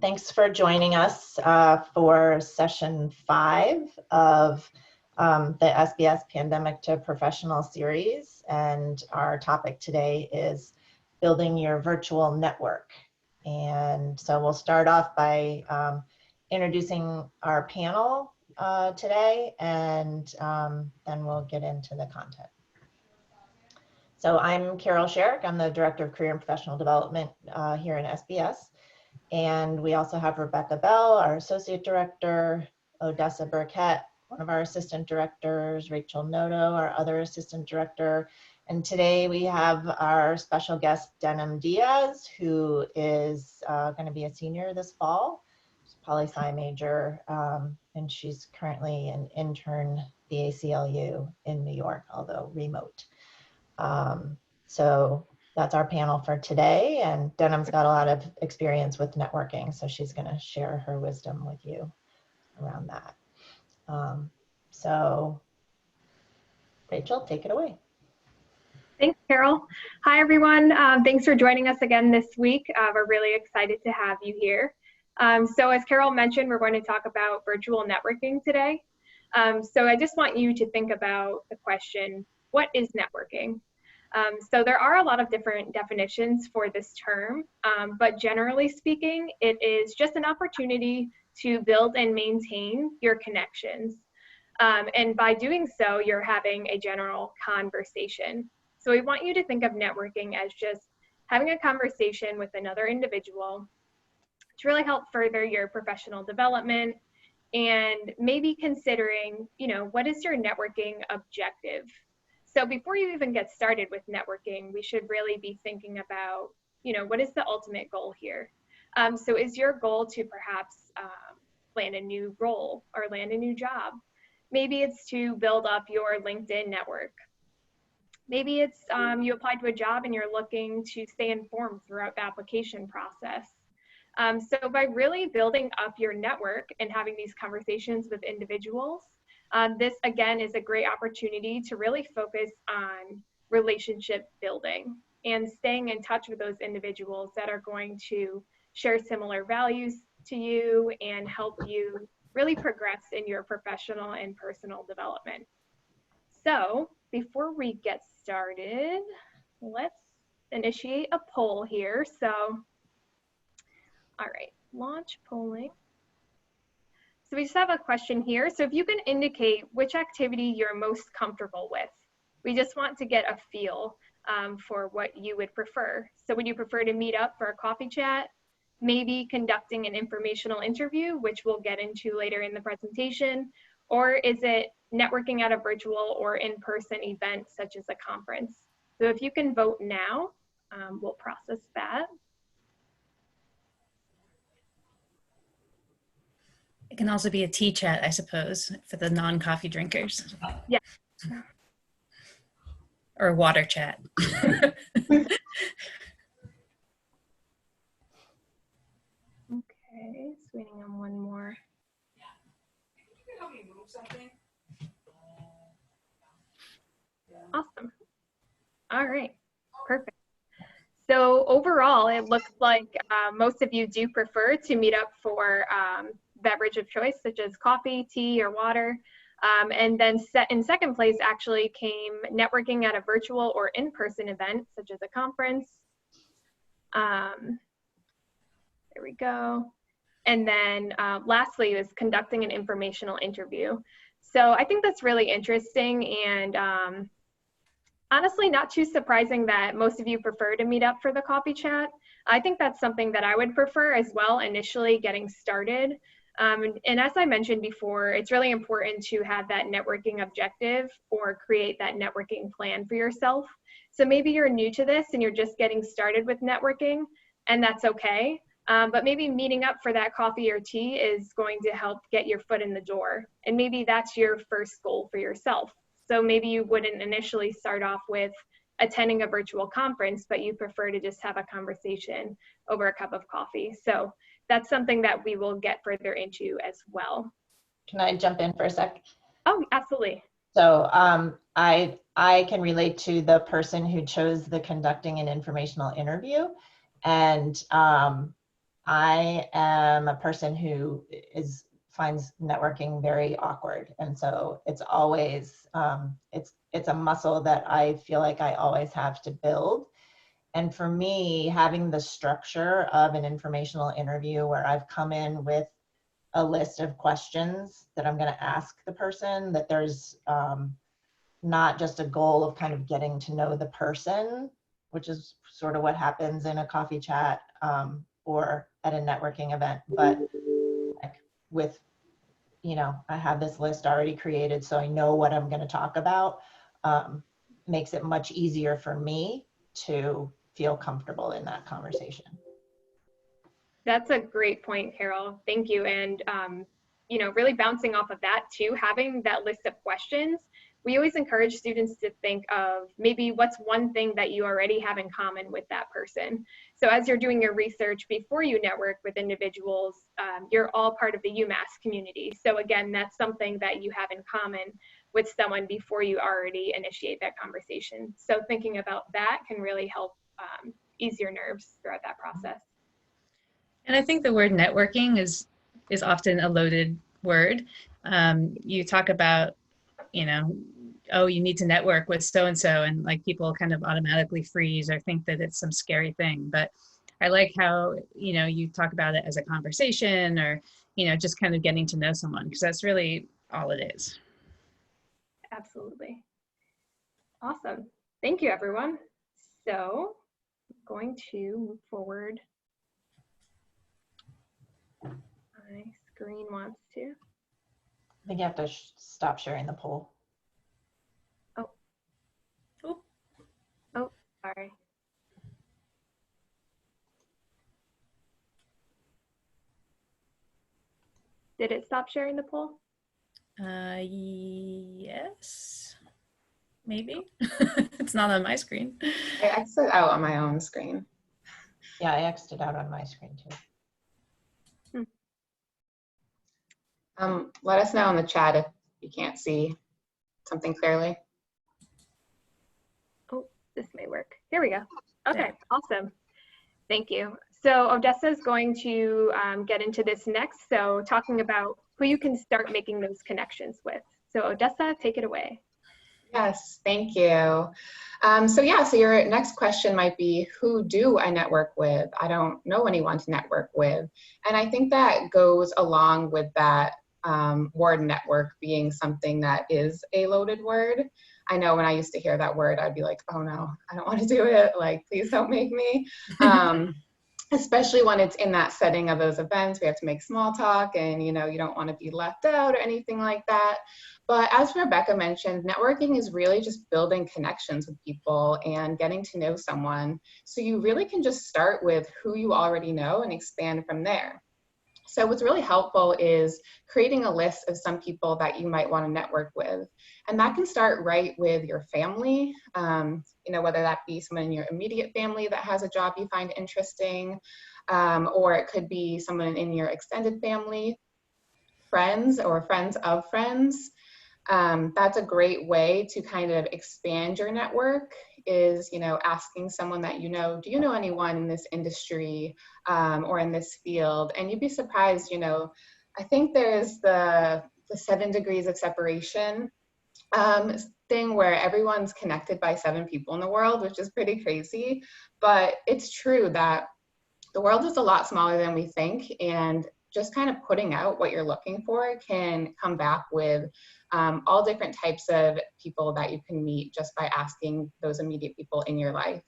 Thanks for joining us for session 5 of the SBS Pandemic to Professional series. And our topic today is building your virtual network. And so we'll start off by introducing our panel today, and then we'll get into the content. So I'm Carol Sherrick. I'm the Director of Career and Professional Development here in SBS. And we also have Rebecca Bell, our Associate Director, Odessa Burkett, one of our Assistant Directors, Rachel Noto, our other Assistant Director. And today we have our special guest, Denim Diaz, who is going to be a senior this fall. She's a poli-sci major, and she's currently an intern at the ACLU in New York, although remote. So that's our panel for today, and Denim's got a lot of experience with networking, so she's going to share her wisdom with you around that. So Rachel, take it away. Thanks, Carol. Hi, everyone. Thanks for joining us again this week. We're really excited to have you here. So as Carol mentioned, we're going to talk about virtual networking today. So I just want you to think about the question, what is networking? So there are a lot of different definitions for this term, but generally speaking, it is just an opportunity to build and maintain your connections. And by doing so, you're having a general conversation. So we want you to think of networking as just having a conversation with another individual to really help further your professional development, and maybe considering, what is your networking objective? So before you even get started with networking, we should really be thinking about, what is the ultimate goal here? So is your goal to perhaps land a new role or land a new job? Maybe it's to build up your LinkedIn network. Maybe it's you applied to a job and you're looking to stay informed throughout the application process. So by really building up your network and having these conversations with individuals, this, again, is a great opportunity to really focus on relationship building and staying in touch with those individuals that are going to share similar values to you and help you really progress in your professional and personal development. So before we get started, let's initiate a poll here. So, all right, launch polling. So we just have a question here. So if you can indicate which activity you're most comfortable with. We just want to get a feel for what you would prefer. So would you prefer to meet up for a coffee chat? Maybe conducting an informational interview, which we'll get into later in the presentation? Or is it networking at a virtual or in-person event such as a conference? So if you can vote now, we'll process that. It can also be a tea chat, I suppose, for the non-coffee drinkers. Yeah. Or a water chat. Okay, just waiting on one more. Awesome. All right, perfect. So overall, it looks like most of you do prefer to meet up for beverage of choice, such as coffee, tea, or water. And then in second place actually came networking at a virtual or in-person event, such as a conference. There we go. And then lastly is conducting an informational interview. So I think that's really interesting, and honestly, not too surprising that most of you prefer to meet up for the coffee chat. I think that's something that I would prefer as well, initially getting started. And as I mentioned before, it's really important to have that networking objective or create that networking plan for yourself. So maybe you're new to this and you're just getting started with networking, and that's okay. But maybe meeting up for that coffee or tea is going to help get your foot in the door. And maybe that's your first goal for yourself. So maybe you wouldn't initially start off with attending a virtual conference, but you prefer to just have a conversation over a cup of coffee. So that's something that we will get further into as well. Can I jump in for a sec? Oh, absolutely. So I can relate to the person who chose the conducting an informational interview. And I am a person who finds networking very awkward. And so it's always, it's a muscle that I feel like I always have to build. And for me, having the structure of an informational interview where I've come in with a list of questions that I'm going to ask the person, that there's not just a goal of kind of getting to know the person, which is sort of what happens in a coffee chat or at a networking event, but like with, you know, I have this list already created, so I know what I'm going to talk about, makes it much easier for me to feel comfortable in that conversation. That's a great point, Carol. Thank you. And, you know, really bouncing off of that too, having that list of questions, we always encourage students to think of maybe what's one thing that you already have in common with that person. So as you're doing your research before you network with individuals, you're all part of the UMass community. So again, that's something that you have in common with someone before you already initiate that conversation. So thinking about that can really help ease your nerves throughout that process. And I think the word networking is often a loaded word. You talk about, you know, oh, you need to network with so-and-so, and like people kind of automatically freeze or think that it's some scary thing. But I like how, you know, you talk about it as a conversation or, you know, just kind of getting to know someone, because that's really all it is. Absolutely. Awesome. Thank you, everyone. So I'm going to move forward. My screen wants to. I think you have to stop sharing the poll. Oh. Oh. Oh, sorry. Did it stop sharing the poll? Yes, maybe. It's not on my screen. I exited out on my own screen. Yeah, I exited out on my screen too. Let us know in the chat if you can't see something clearly. Oh, this may work. Here we go. Okay, awesome. Thank you. So Odessa is going to get into this next. So talking about who you can start making those connections with. So Odessa, take it away. Yes, thank you. So your next question might be, who do I network with? I don't know anyone to network with. And I think that goes along with that word network being something that is a loaded word. I know when I used to hear that word, I'd be like, oh no, I don't want to do it. Like, please don't make me. Especially when it's in that setting of those events, we have to make small talk and, you know, you don't want to be left out or anything like that. But as Rebecca mentioned, networking is really just building connections with people and getting to know someone. So you really can just start with who you already know and expand from there. So what's really helpful is creating a list of some people that you might want to network with. And that can start right with your family, you know, whether that be someone in your immediate family that has a job you find interesting, or it could be someone in your extended family, friends or friends of friends. That's a great way to kind of expand your network, is, you know, asking someone that, you know, do you know anyone in this industry or in this field? And you'd be surprised, you know, I think there's the 7 degrees of separation thing where everyone's connected by 7 people in the world, which is pretty crazy. But it's true that the world is a lot smaller than we think, and just kind of putting out what you're looking for can come back with all different types of people that you can meet just by asking those immediate people in your life.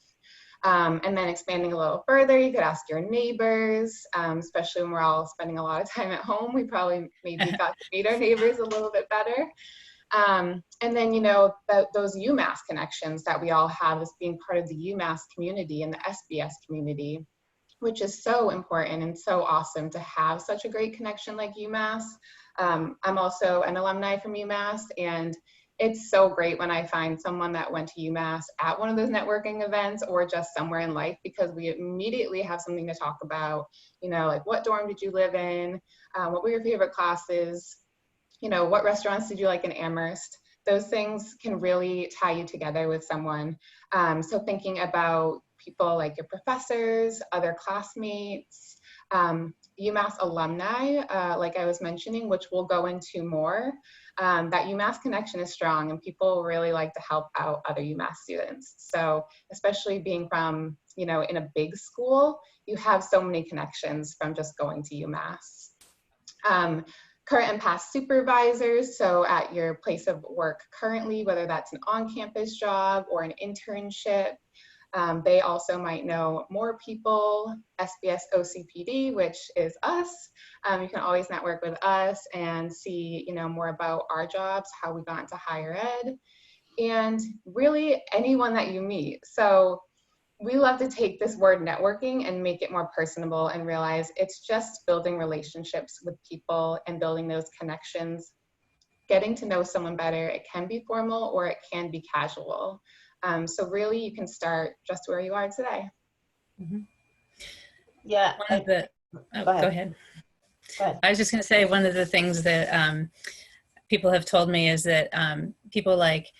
And then expanding a little further, you could ask your neighbors, especially when we're all spending a lot of time at home. We probably maybe got to meet our neighbors a little bit better. And then, you know, those UMass connections that we all have as being part of the UMass community and the SBS community, which is so important and so awesome to have such a great connection like UMass. I'm also an alumni from UMass, and it's so great when I find someone that went to UMass at one of those networking events or just somewhere in life, because we immediately have something to talk about. You know, like, what dorm did you live in? What were your favorite classes? You know, what restaurants did you like in Amherst? Those things can really tie you together with someone. So thinking about people like your professors, other classmates, UMass alumni, like I was mentioning, which we'll go into more, that UMass connection is strong and people really like to help out other UMass students. So especially being from, in a big school, you have so many connections from just going to UMass. Current and past supervisors, so at your place of work currently, whether that's an on-campus job or an internship, they also might know more people. SBS OCPD, which is us. You can always network with us and see, more about our jobs, how we got into higher ed, and really anyone that you meet. So we love to take this word networking and make it more personable and realize it's just building relationships with people and building those connections, getting to know someone better. It can be formal or it can be casual. So really you can start just where you are today. Mm-hmm. Yeah. Go ahead. Go ahead. I was just going to say, one of the things that people have told me is that people like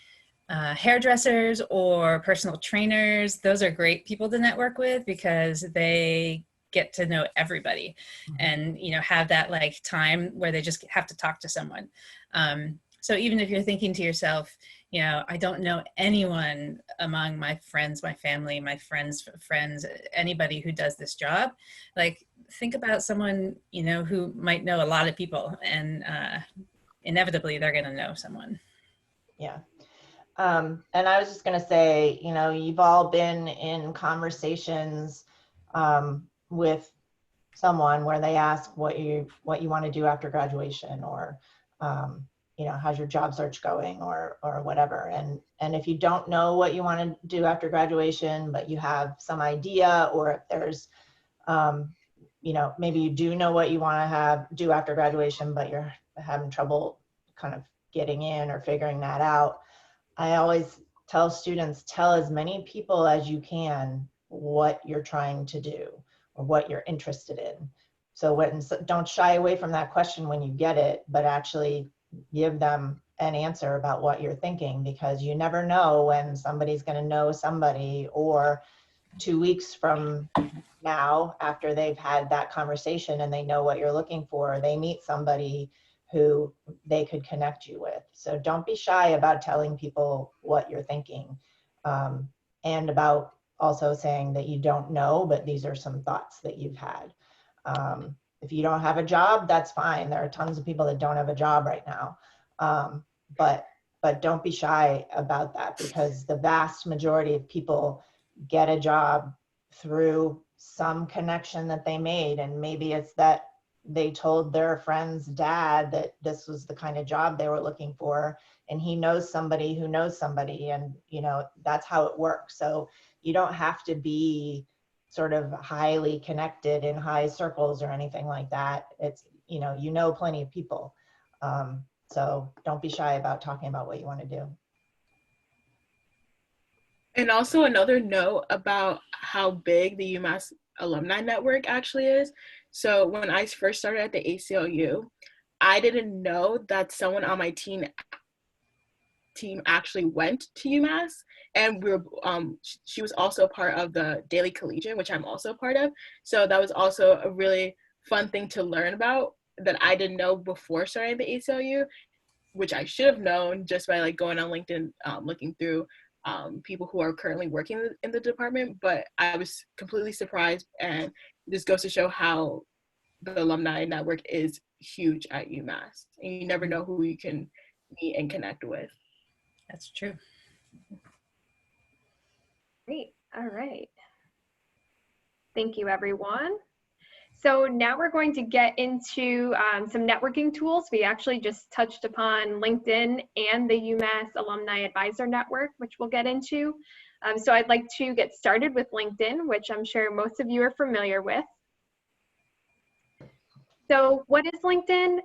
hairdressers or personal trainers, those are great people to network with because they get to know everybody and, have that like time where they just have to talk to someone. So even if you're thinking to yourself, I don't know anyone among my friends, my family, my friends, anybody who does this job, like think about someone, who might know a lot of people, and inevitably they're going to know someone. Yeah. And I was just going to say, you've all been in conversations with someone where they ask what you want to do after graduation, or how's your job search going, or whatever. And if you don't know what you want to do after graduation, but you have some idea, or if there's maybe you do know what you want to do after graduation, but you're having trouble kind of getting in or figuring that out, I always tell students, tell as many people as you can what you're trying to do or what you're interested in. So don't shy away from that question when you get it, but actually give them an answer about what you're thinking, because you never know when somebody's going to know somebody, or 2 weeks from now, after they've had that conversation and they know what you're looking for, they meet somebody who they could connect you with. So don't be shy about telling people what you're thinking, and about also saying that you don't know, but these are some thoughts that you've had. If you don't have a job, that's fine. There are tons of people that don't have a job right now. But don't be shy about that, because the vast majority of people get a job through some connection that they made. And maybe it's that they told their friend's dad that this was the kind of job they were looking for, and he knows somebody who knows somebody, and that's how it works. So you don't have to be sort of highly connected in high circles or anything like that. It's plenty of people. So don't be shy about talking about what you want to do. And also another note about how big the UMass alumni network actually is. So when I first started at the ACLU, I didn't know that someone on my team actually went to UMass, and she was also part of the Daily Collegian, which I'm also a part of. So that was also a really fun thing to learn about that I didn't know before starting the ACLU, which I should have known just by like going on LinkedIn, looking through people who are currently working in the department. But I was completely surprised, and this goes to show how the alumni network is huge at UMass, and you never know who you can meet and connect with. That's true. Great. All right. Thank you, everyone. So now we're going to get into some networking tools. We actually just touched upon LinkedIn and the UMass Alumni Advisor Network, which we'll get into. So I'd like to get started with LinkedIn, which I'm sure most of you are familiar with. So what is LinkedIn?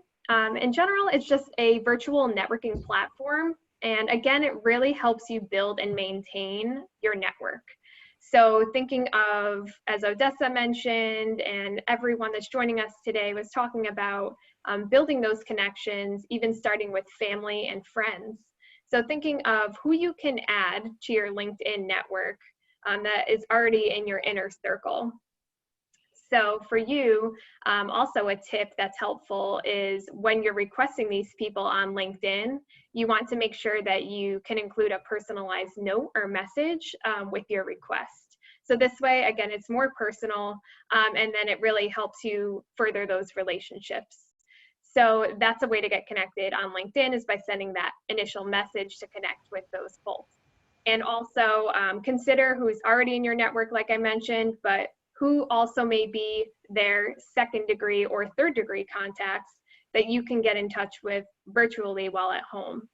In general, it's just a virtual networking platform. And again, it really helps you build and maintain your network. So thinking of, as Odessa mentioned, and everyone that's joining us today was talking about building those connections, even starting with family and friends. So thinking of who you can add to your LinkedIn network that is already in your inner circle. So for you, also a tip that's helpful is when you're requesting these people on LinkedIn, you want to make sure that you can include a personalized note or message with your request. So this way, again, it's more personal, and then it really helps you further those relationships. So that's a way to get connected on LinkedIn, is by sending that initial message to connect with those folks. And also consider who's already in your network, like I mentioned, but who also may be their second degree or third degree contacts that you can get in touch with virtually while at home.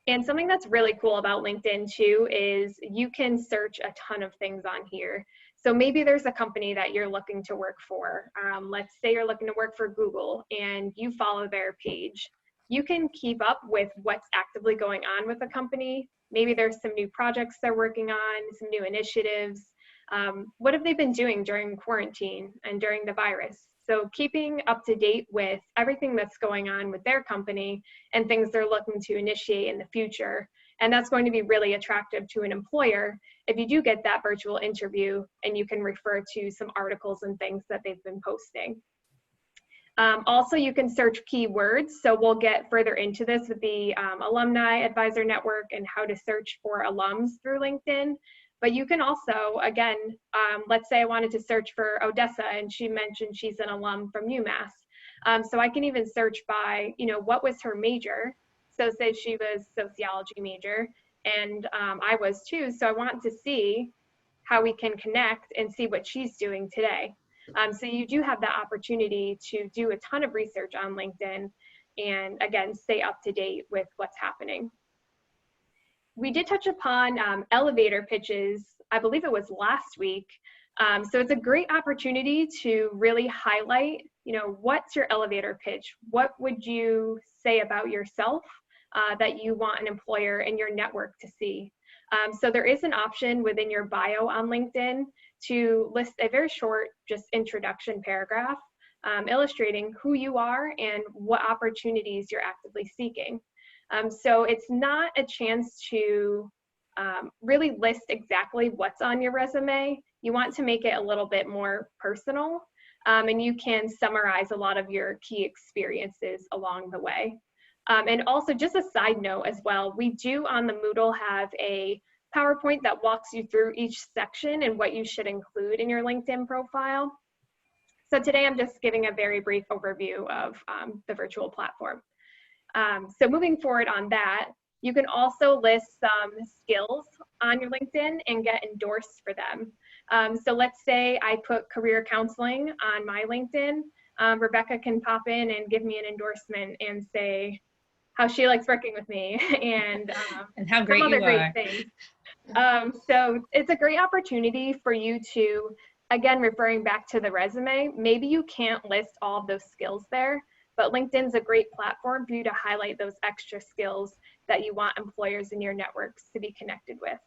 And something that's really cool about LinkedIn too is you can search a ton of things on here. So maybe there's a company that you're looking to work for. Let's say you're looking to work for Google and you follow their page. You can keep up with what's actively going on with the company. Maybe there's some new projects they're working on, some new initiatives. What have they been doing during quarantine and during the virus? So keeping up to date with everything that's going on with their company and things they're looking to initiate in the future. And that's going to be really attractive to an employer if you do get that virtual interview and you can refer to some articles and things that they've been posting. Also, you can search keywords. So we'll get further into this with the Alumni Advisor Network and how to search for alums through LinkedIn. But you can also, again, let's say I wanted to search for Odessa and she mentioned she's an alum from UMass. So I can even search by, what was her major? So say she was sociology major and I was too. So I want to see how we can connect and see what she's doing today. So you do have the opportunity to do a ton of research on LinkedIn and again, stay up to date with what's happening. We did touch upon elevator pitches, I believe it was last week. So it's a great opportunity to really highlight, what's your elevator pitch? What would you say about yourself that you want an employer in your network to see? So there is an option within your bio on LinkedIn to list a very short, just introduction paragraph illustrating who you are and what opportunities you're actively seeking. So it's not a chance to really list exactly what's on your resume. You want to make it a little bit more personal, and you can summarize a lot of your key experiences along the way. And also, just a side note as well, we do on the Moodle have a PowerPoint that walks you through each section and what you should include in your LinkedIn profile. So today I'm just giving a very brief overview of the virtual platform. So moving forward on that, you can also list some skills on your LinkedIn and get endorsed for them. So let's say I put career counseling on my LinkedIn. Rebecca can pop in and give me an endorsement and say how she likes working with me and how great some other you great are. things. So it's a great opportunity for you to, again, referring back to the resume, maybe you can't list all of those skills there, but LinkedIn's a great platform for you to highlight those extra skills that you want employers in your networks to be connected with.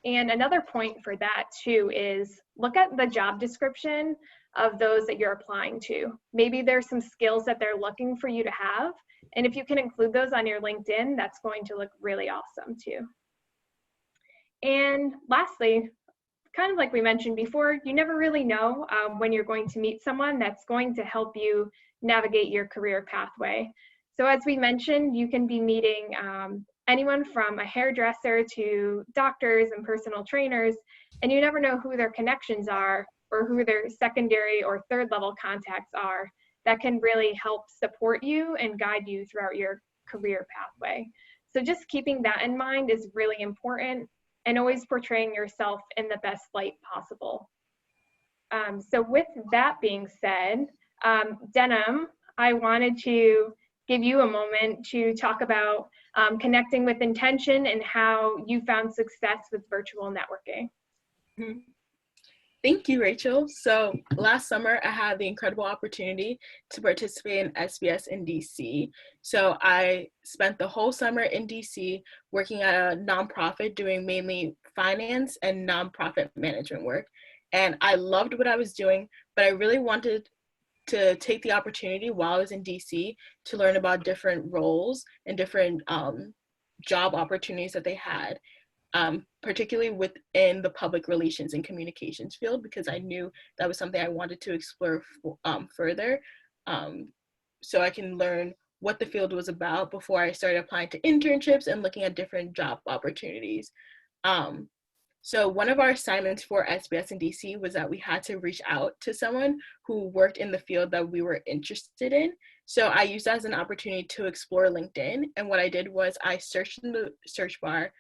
And another point for that too is look at the job description of those that you're applying to. Maybe there's some skills that they're looking for you to have. And if you can include those on your LinkedIn, that's going to look really awesome too. And lastly, kind of like we mentioned before, you never really know when you're going to meet someone that's going to help you navigate your career pathway. So as we mentioned, you can be meeting anyone from a hairdresser to doctors and personal trainers, and you never know who their connections are or who their secondary or third level contacts are that can really help support you and guide you throughout your career pathway. So just keeping that in mind is really important, and always portraying yourself in the best light possible. So with that being said, Denham, I wanted to give you a moment to talk about connecting with intention and how you found success with virtual networking. Mm-hmm. Thank you, Rachel. So last summer, I had the incredible opportunity to participate in SBS in DC. So I spent the whole summer in DC working at a nonprofit doing mainly finance and nonprofit management work. And I loved what I was doing, but I really wanted to take the opportunity while I was in DC to learn about different roles and different job opportunities that they had. particularly within the public relations and communications field, because I knew that was something I wanted to explore further, so I can learn what the field was about before I started applying to internships and looking at different job opportunities. So one of our assignments for SBS in DC was that we had to reach out to someone who worked in the field that we were interested in. So I used that as an opportunity to explore LinkedIn. And what I did was I searched in the search bar,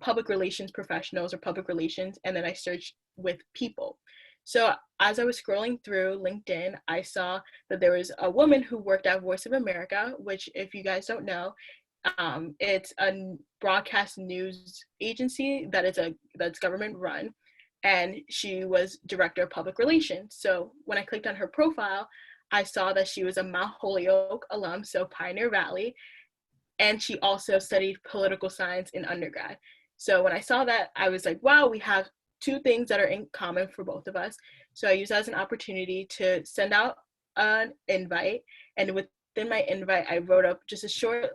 public relations professionals or public relations, and then I searched with people. So as I was scrolling through LinkedIn, I saw that there was a woman who worked at Voice of America, which, if you guys don't know, it's a broadcast news agency that's government run, and she was director of public relations. So when I clicked on her profile, I saw that she was a Mount Holyoke alum, so Pioneer Valley, and she also studied political science in undergrad. So when I saw that, I was like, wow, we have two things that are in common for both of us. So I used that as an opportunity to send out an invite, and within my invite, I wrote up just a short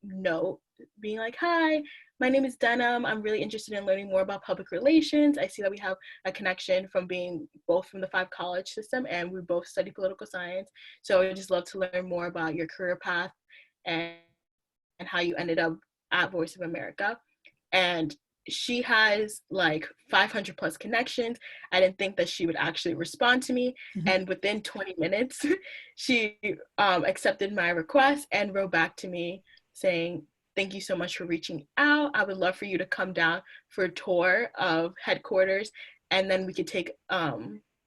note being like, hi, my name is Denham. I'm really interested in learning more about public relations. I see that we have a connection from being both from the 5 college system, and we both study political science. So I would just love to learn more about your career path and how you ended up at Voice of America. And she has like 500 plus connections. I didn't think that she would actually respond to me. Mm-hmm. And within 20 minutes, she accepted my request and wrote back to me saying, thank you so much for reaching out. I would love for you to come down for a tour of headquarters, and then we could take a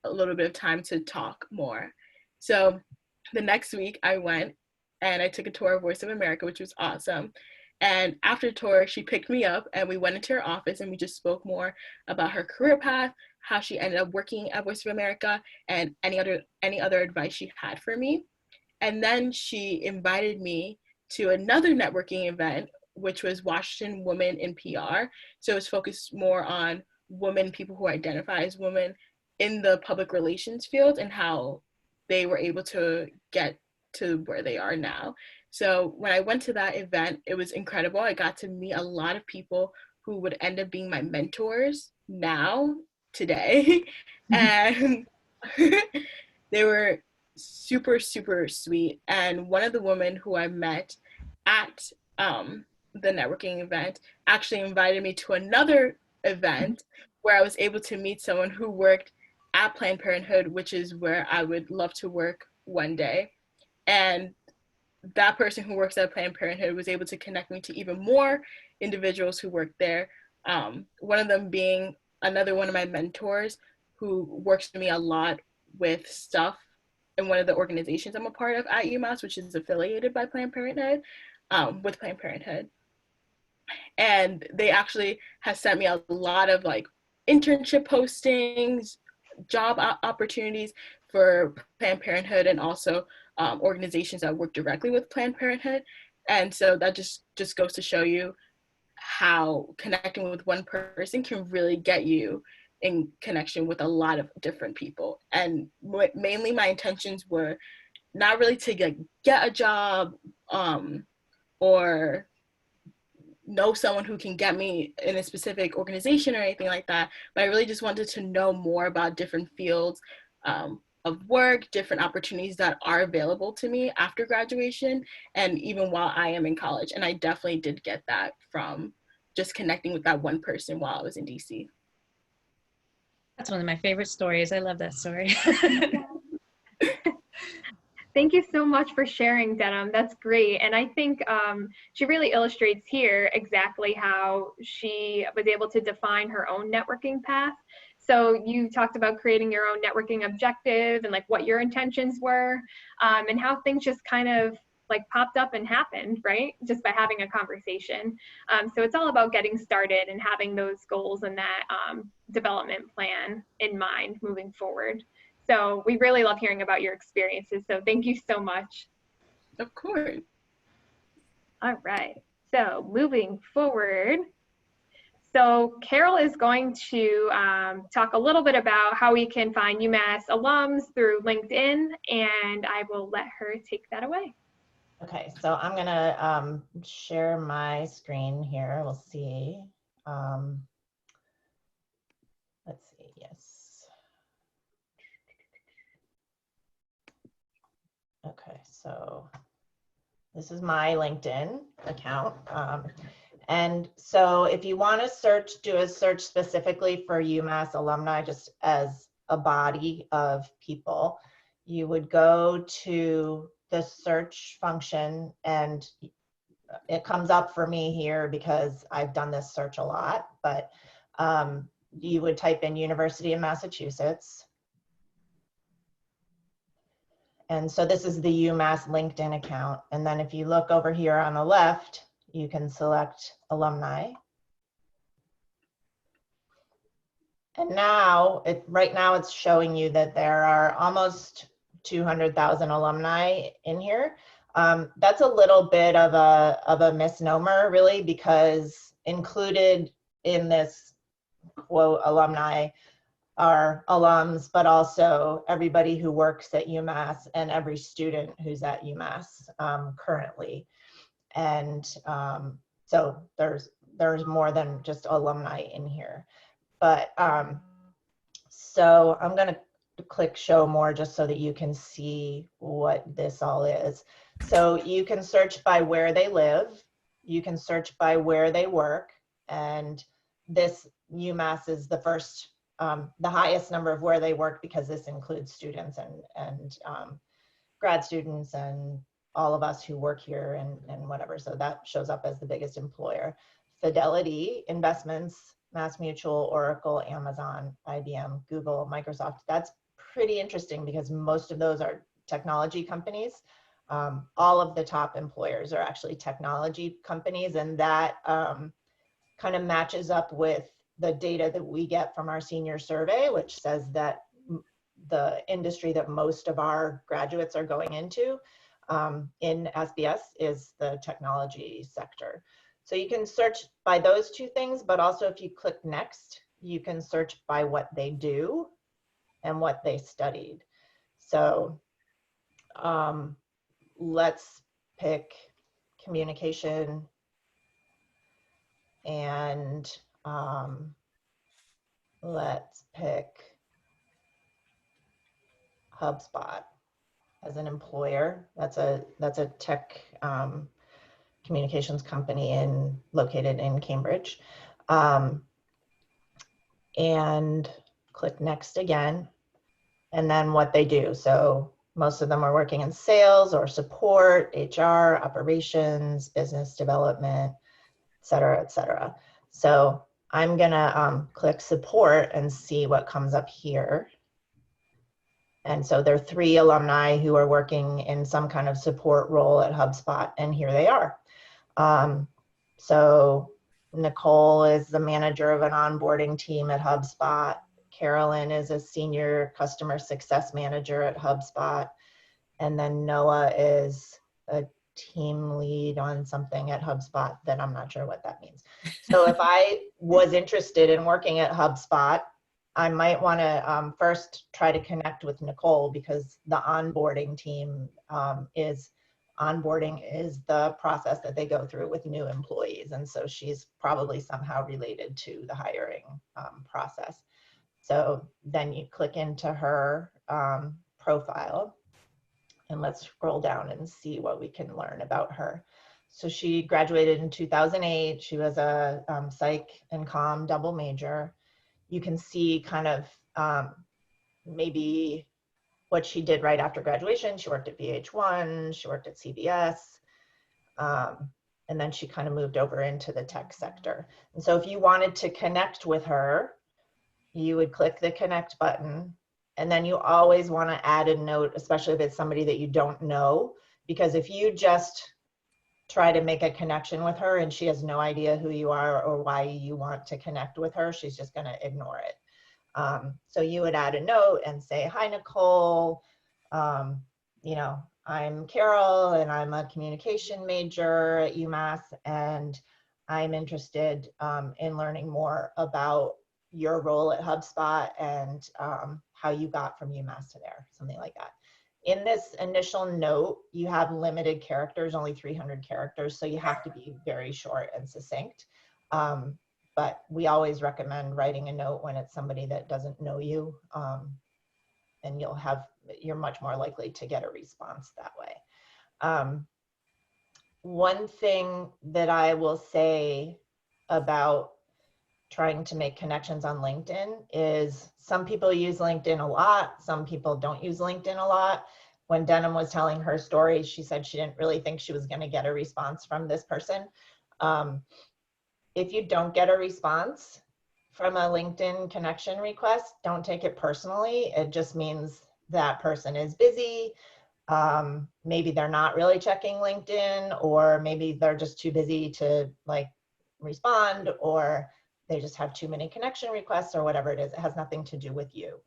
little bit of time to talk more. So the next week I went and I took a tour of Voice of America, which was awesome. And after the tour, she picked me up and we went into her office and we just spoke more about her career path, how she ended up working at Voice of America, and any other advice she had for me. And then she invited me to another networking event, which was Washington Women in PR. So it was focused more on women, people who identify as women in the public relations field, and how they were able to get to where they are now. So when I went to that event, it was incredible. I got to meet a lot of people who would end up being my mentors now, today. And they were super, super sweet. And one of the women who I met at the networking event actually invited me to another event where I was able to meet someone who worked at Planned Parenthood, which is where I would love to work one day. And that person who works at Planned Parenthood was able to connect me to even more individuals who work there. One of them being another one of my mentors who works with me a lot with stuff in one of the organizations I'm a part of at UMass, which is affiliated by Planned Parenthood, with Planned Parenthood. And they actually have sent me a lot of like internship postings, job opportunities for Planned Parenthood, and also organizations that work directly with Planned Parenthood. And so that just goes to show you how connecting with one person can really get you in connection with a lot of different people. And mainly my intentions were not really to get a job or know someone who can get me in a specific organization or anything like that, but I really just wanted to know more about different fields of work, different opportunities that are available to me after graduation, and even while I am in college. And I definitely did get that from just connecting with that one person while I was in DC. That's one of my favorite stories. I love that story. Thank you so much for sharing, Denham. That's great. And I think she really illustrates here exactly how she was able to define her own networking path. So you talked about creating your own networking objective and like what your intentions were, and how things just kind of like popped up and happened, right? Just by having a conversation. So it's all about getting started and having those goals and that development plan in mind moving forward. So we really love hearing about your experiences. So thank you so much. Of course. All right. So moving forward. So Carol is going to talk a little bit about how we can find UMass alums through LinkedIn, and I will let her take that away. Okay, so I'm gonna share my screen here. We'll see. let's see, yes. Okay, so this is my LinkedIn account. And so if you want to search, do a search specifically for UMass alumni, just as a body of people, you would go to the search function, and it comes up for me here because I've done this search a lot, but you would type in University of Massachusetts. And so this is the UMass LinkedIn account. And then if you look over here on the left, you can select alumni. And now, right now it's showing you that there are almost 200,000 alumni in here. That's a little bit of a misnomer, really, because included in this quote alumni are alums, but also everybody who works at UMass and every student who's at UMass currently. And so there's more than just alumni in here. But so I'm going to click show more just so that you can see what this all is. So you can search by where they live, you can search by where they work, and this UMass is the first, the highest number of where they work, because this includes students and grad students and all of us who work here and whatever. So that shows up as the biggest employer. Fidelity Investments, Mass Mutual, Oracle, Amazon, IBM, Google, Microsoft. That's pretty interesting because most of those are technology companies. All of the top employers are actually technology companies, and that kind of matches up with the data that we get from our senior survey, which says that the industry that most of our graduates are going into in SBS is the technology sector. So you can search by those two things, but also if you click next, you can search by what they do and what they studied. So let's pick communication, and let's pick HubSpot as an employer. That's a tech communications company located in Cambridge. And click next again, and then what they do. So most of them are working in sales or support, HR, operations, business development, et cetera, et cetera. So I'm gonna click support and see what comes up here. And so there are 3 alumni who are working in some kind of support role at HubSpot, and here they are. So Nicole is the manager of an onboarding team at HubSpot. Carolyn is a senior customer success manager at HubSpot. And then Noah is a team lead on something at HubSpot that I'm not sure what that means. So if I was interested in working at HubSpot, I might want to first try to connect with Nicole, because the onboarding team onboarding is the process that they go through with new employees. And so she's probably somehow related to the hiring process. So then you click into her profile, and let's scroll down and see what we can learn about her. So she graduated in 2008. She was a psych and comm double major. You can see kind of maybe what she did right after graduation. She worked at VH1, she worked at CBS, and then she kind of moved over into the tech sector. And so if you wanted to connect with her, you would click the connect button, and then you always want to add a note, especially if it's somebody that you don't know, because if you just try to make a connection with her and she has no idea who you are or why you want to connect with her, she's just going to ignore it. So you would add a note and say, hi, Nicole, you know, I'm Carol and I'm a communication major at UMass, and I'm interested in learning more about your role at HubSpot and how you got from UMass to there, something like that. In this initial note, you have limited characters, only 300 characters, so you have to be very short and succinct. but we always recommend writing a note when it's somebody that doesn't know you, and you're much more likely to get a response that way. One thing that I will say about trying to make connections on LinkedIn is some people use LinkedIn a lot, some people don't use LinkedIn a lot. When Denham was telling her story, she said she didn't really think she was going to get a response from this person. If you don't get a response from a LinkedIn connection request, don't take it personally. It just means that person is busy. Maybe they're not really checking LinkedIn, or maybe they're just too busy to like respond, or they just have too many connection requests, or whatever it is. It has nothing to do with you.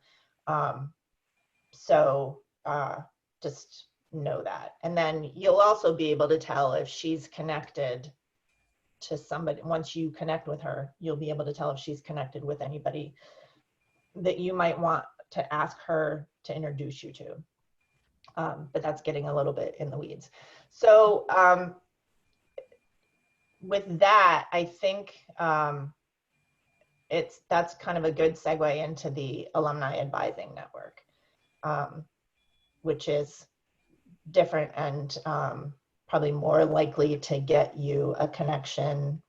Just know that. And then you'll also be able to tell if she's connected to somebody. Once you connect with her, you'll be able to tell if she's connected with anybody that you might want to ask her to introduce you to. But that's getting a little bit in the weeds. So with that, I think that's kind of a good segue into the Alumni Advising Network, which is different and probably more likely to get you a connection,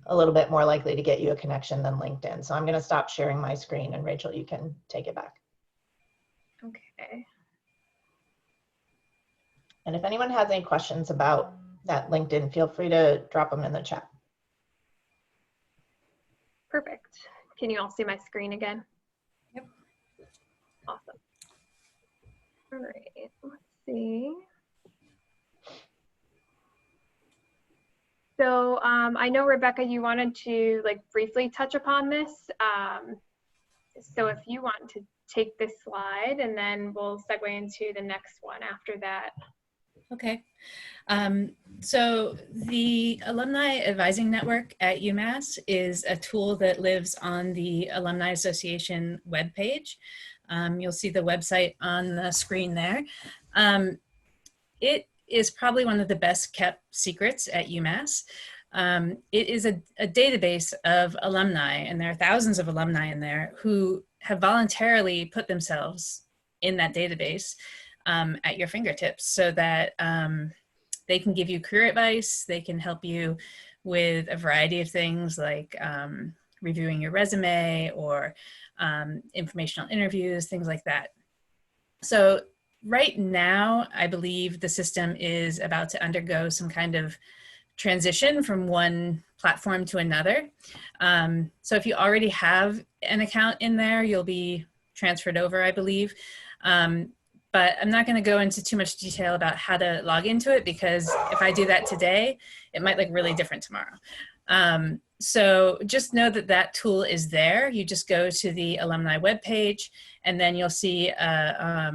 a little bit more likely to get you a connection than LinkedIn. So I'm going to stop sharing my screen, and Rachel, you can take it back. Okay. And if anyone has any questions about that LinkedIn, feel free to drop them in the chat. Perfect. Can you all see my screen again? Yep. Awesome. All right, let's see. So I know, Rebecca, you wanted to like briefly touch upon this. So if you want to take this slide, and then we'll segue into the next one after that. Okay. So the Alumni Advising Network at UMass is a tool that lives on the Alumni Association webpage. You'll see the website on the screen there. It is probably one of the best kept secrets at UMass. It is a database of alumni, and there are thousands of alumni in there who have voluntarily put themselves in that database at your fingertips, so that they can give you career advice. They can help you with a variety of things like reviewing your resume or informational interviews, things like that. So right now, I believe the system is about to undergo some kind of transition from one platform to another. So if you already have an account in there, you'll be transferred over, I believe. But I'm not going to go into too much detail about how to log into it, because if I do that today, it might look really different tomorrow. So just know that that tool is there. You just go to the alumni webpage, and then you'll see a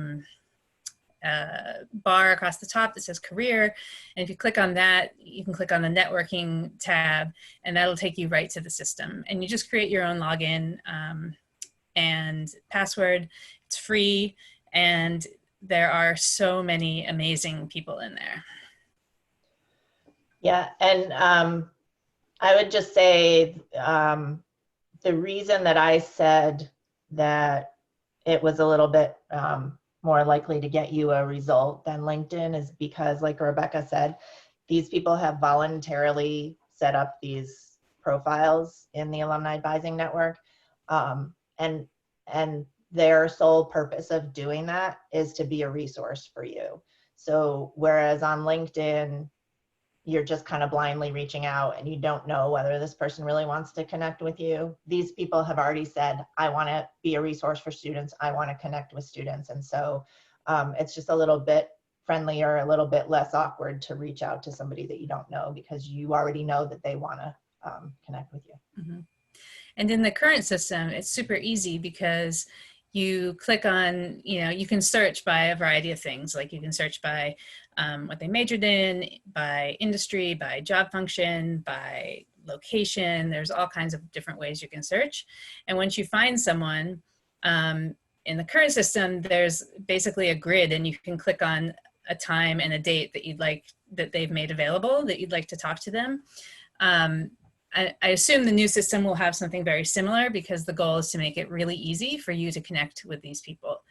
bar across the top that says career. And if you click on that, you can click on the networking tab, and that'll take you right to the system. And you just create your own login and password. It's free, and there are so many amazing people in there. Yeah, and I would just say the reason that I said that it was a little bit more likely to get you a result than LinkedIn is because, like Rebecca said, these people have voluntarily set up these profiles in the Alumni Advising Network, and their sole purpose of doing that is to be a resource for you. So whereas on LinkedIn, you're just kind of blindly reaching out and you don't know whether this person really wants to connect with you, these people have already said, I want to be a resource for students. I want to connect with students. And so it's just a little bit friendlier, a little bit less awkward to reach out to somebody that you don't know, because you already know that they want to connect with you. Mm-hmm. And in the current system, it's super easy because you click on, you can search by a variety of things. Like you can search by what they majored in, by industry, by job function, by location. There's all kinds of different ways you can search. And once you find someone, in the current system, there's basically a grid, and you can click on a time and a date that you'd like, that they've made available, that you'd like to talk to them. I assume the new system will have something very similar, because the goal is to make it really easy for you to connect with these people.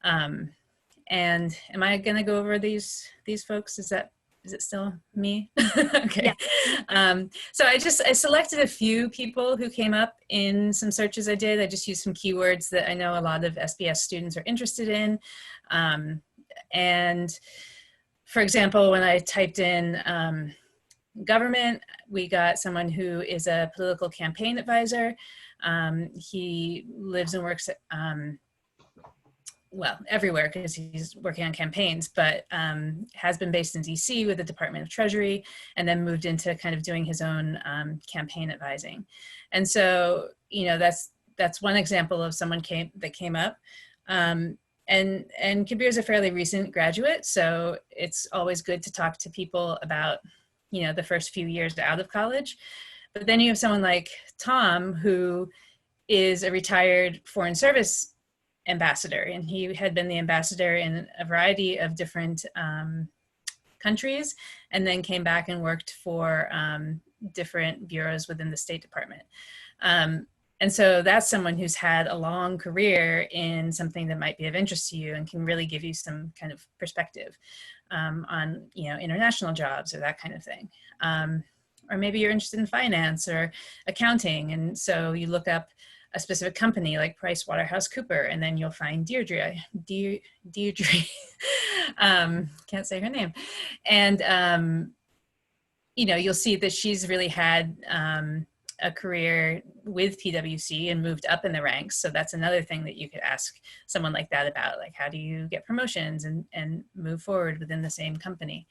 And am I going to go over these folks? Is it still me? Okay. Yeah. So I selected a few people who came up in some searches I did. I just used some keywords that I know a lot of SBS students are interested in. And for example, when I typed in government, we got someone who is a political campaign advisor. He lives and works well, everywhere, because he's working on campaigns, but has been based in DC with the Department of Treasury, and then moved into kind of doing his own campaign advising. And so, you know, that's one example of someone that came up. And Kabir is a fairly recent graduate, so it's always good to talk to people about, you know, the first few years out of college. But then you have someone like Tom, who is a retired Foreign Service ambassador, and he had been the ambassador in a variety of different countries, and then came back and worked for different bureaus within the State Department. And so that's someone who's had a long career in something that might be of interest to you, and can really give you some kind of perspective on, you know, international jobs or that kind of thing. Or maybe you're interested in finance or accounting, and so you look up a specific company like PricewaterhouseCoopers, and then you'll find Deirdre, can't say her name. And, you know, you'll see that she's really had a career with PwC and moved up in the ranks. So that's another thing that you could ask someone like that about, like, how do you get promotions and move forward within the same company?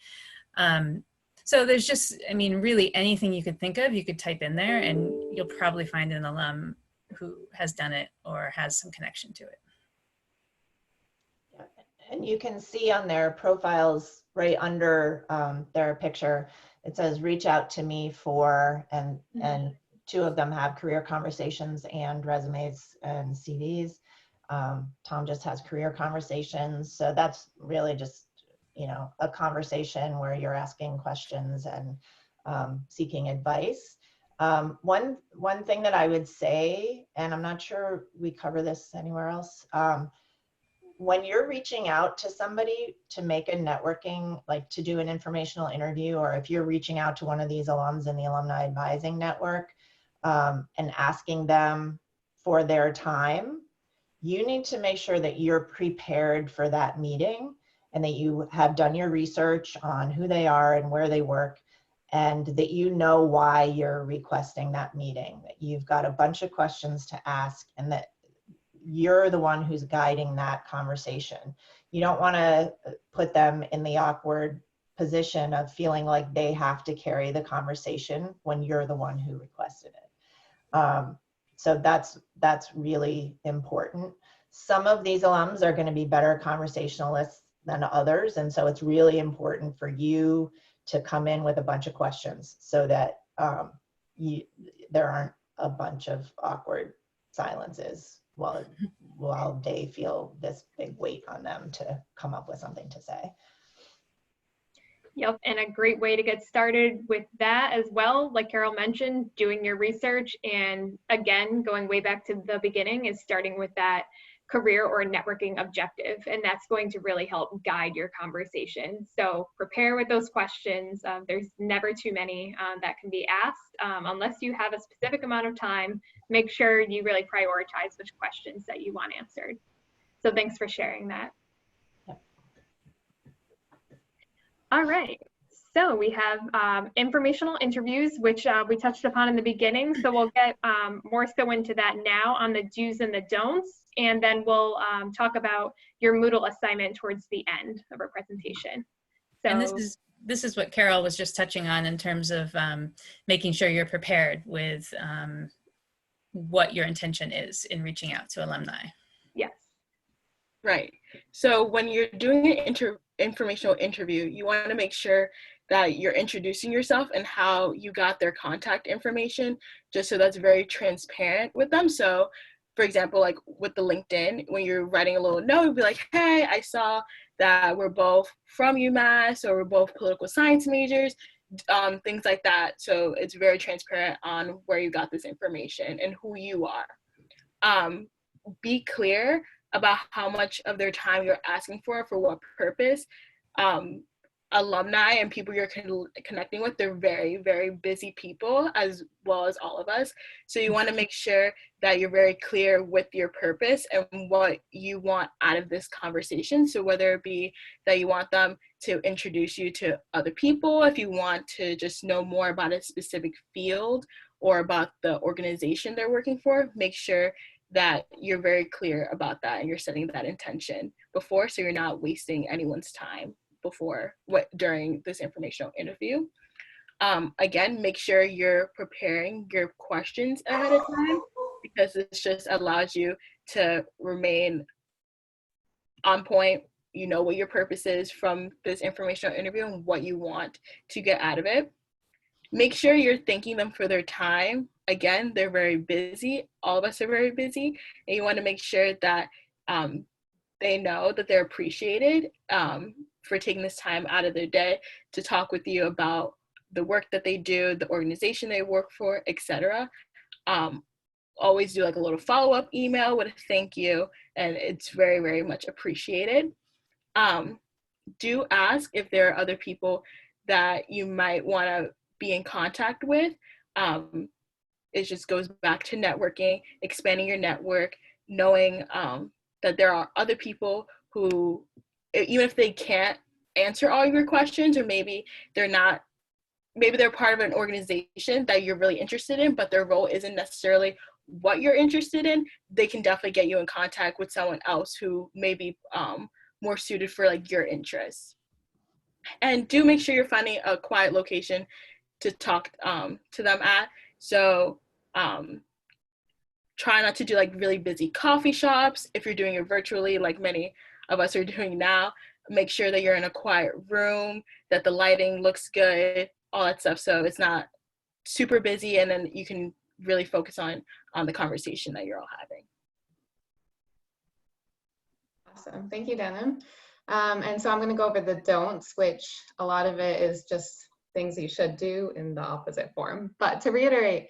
So there's just, I mean, really anything you could think of, you could type in there, and you'll probably find an alum who has done it or has some connection to it. Yeah. And you can see on their profiles right under their picture, it says reach out to me for, and two of them have career conversations and resumes and CVs. Tom just has career conversations. So that's really just, you know, a conversation where you're asking questions and seeking advice. One thing that I would say, and I'm not sure we cover this anywhere else, when you're reaching out to somebody to make a networking, like to do an informational interview, or if you're reaching out to one of these alums in the Alumni Advising Network and asking them for their time, you need to make sure that you're prepared for that meeting and that you have done your research on who they are and where they work, and that you know why you're requesting that meeting, that you've got a bunch of questions to ask, and that you're the one who's guiding that conversation. You don't want to put them in the awkward position of feeling like they have to carry the conversation when you're the one who requested it. So that's really important. Some of these alums are going to be better conversationalists than others, and so it's really important for you to come in with a bunch of questions so that there aren't a bunch of awkward silences while they feel this big weight on them to come up with something to say. Yep, and a great way to get started with that as well, like Carol mentioned, doing your research, and again, going way back to the beginning, is starting with that career or networking objective, and that's going to really help guide your conversation. So prepare with those questions. There's never too many that can be asked. Unless you have a specific amount of time, make sure you really prioritize which questions that you want answered. So thanks for sharing that. Yep. All right. So we have informational interviews, which we touched upon in the beginning. So we'll get more so into that now on the do's and the don'ts. And then we'll talk about your Moodle assignment towards the end of our presentation. So, and this is what Carol was just touching on in terms of making sure you're prepared with what your intention is in reaching out to alumni. Yes. Right. So when you're doing an informational interview, you want to make sure that you're introducing yourself and how you got their contact information, just so that's very transparent with them. So for example, like with the LinkedIn, when you're writing a little note, you'll be like, hey, I saw that we're both from UMass, or we're both political science majors. things like that. So it's very transparent on where you got this information and who you are. Be clear about how much of their time you're asking for what purpose. Alumni and people you're connecting with, they're very, very busy people, as well as all of us. So you want to make sure that you're very clear with your purpose and what you want out of this conversation. So whether it be that you want them to introduce you to other people, if you want to just know more about a specific field or about the organization they're working for, make sure that you're very clear about that and you're setting that intention before, so you're not wasting anyone's time during this informational interview. Again, make sure you're preparing your questions ahead of time, because this just allows you to remain on point. You know what your purpose is from this informational interview and what you want to get out of it. Make sure you're thanking them for their time. Again, they're very busy. All of us are very busy, and you want to make sure that they know that they're appreciated for taking this time out of their day to talk with you about the work that they do, the organization they work for, etc. Always do like a little follow-up email with a thank you, and it's very, very much appreciated. Do ask if there are other people that you might want to be in contact with. It just goes back to networking, expanding your network, knowing that there are other people who, even if they can't answer all your questions, or maybe they're part of an organization that you're really interested in, but their role isn't necessarily what you're interested in, they can definitely get you in contact with someone else who may be more suited for like your interests. And do make sure you're finding a quiet location to talk to them at. So try not to do like really busy coffee shops. If you're doing it virtually, like many of us are doing now, make sure that you're in a quiet room, that the lighting looks good, all that stuff. So it's not super busy, and then you can really focus on the conversation that you're all having. Awesome, thank you, Denim. And so I'm going to go over the don'ts, which a lot of it is just things you should do in the opposite form. But to reiterate,